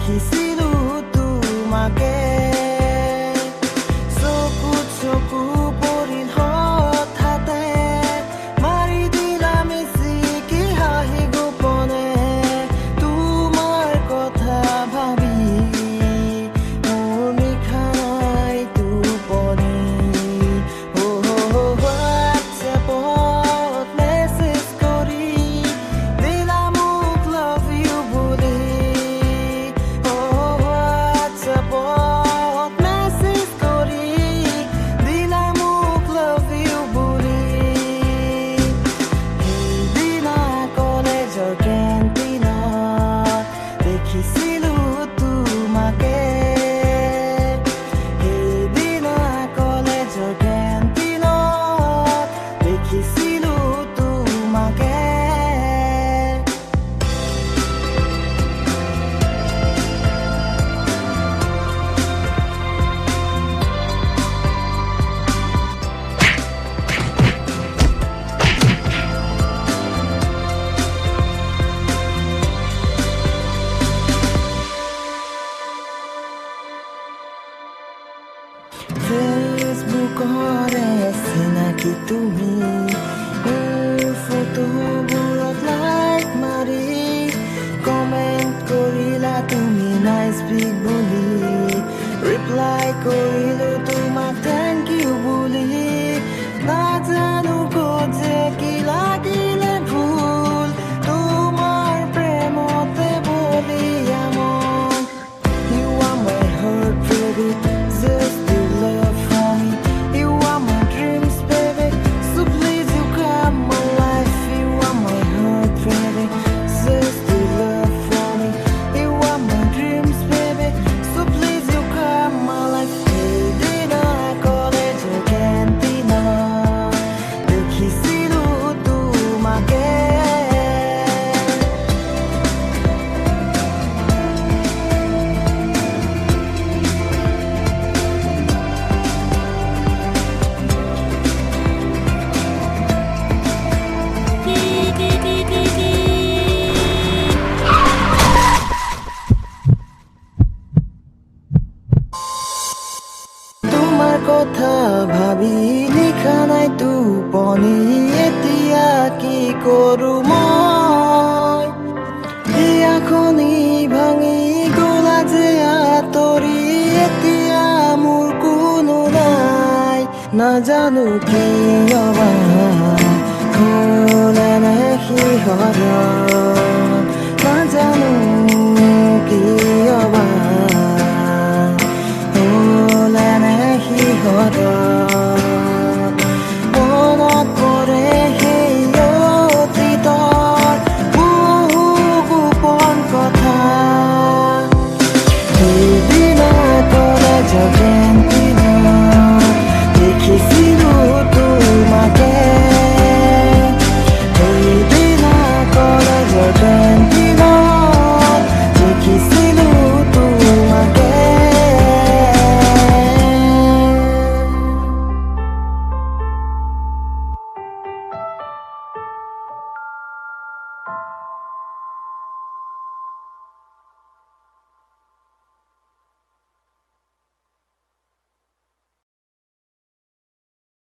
দেখিছিলো তোমাকে চকুত চকু পৰিল হঠাতে মাৰি দিলা মিচিকি হাঁহি গোপনে তোমাৰ কথা ভাবি মোৰ নিশা নাই টোপনি হোৱাটছএপত মেছেজ কৰি দিলা মোক লাভ ইউ বুলি হোৱাটছএপত মেছেজ কৰি দিলা মোক লাভ ইউ বুলি সেইদিনা কলেজৰ কেণ্টিনত দেখিছিলো তোমাকে সেইদিনা কলেজৰ কেণ্টিনত দেখিছিলো তোমাকে ফেচবুকৰে চিনাকি তুমি মোৰ ফটোবোৰত লাইক মাৰি কমেণ্ট কৰিলা তুমি নাইচ পিক বুলি ৰিপ্লাই কৰিলো তোমাক থেংক ইউ বুলি নাজানো ক'ত যে কি লাগিলে ভুল তোমাৰ প্ৰেমতে বলিয়া মন You are my heart, baby. Just your love for me. You are my dreams, baby. So please you come my life. You are my heart, baby. Just your love for me. You are my dreams, baby. So please you come my life. Hey, dina college cantina. Dekhisilu tumake. তোমাৰ কথা ভাবি নিশা নাই টোপনি এতিয়া কি কৰো মই হিয়াখনি ভাঙি গলা যে আঁতৰি এতিয়া মোৰ কোনো নাই নাজানো কিয় বা হ'লে নে সিহঁতৰ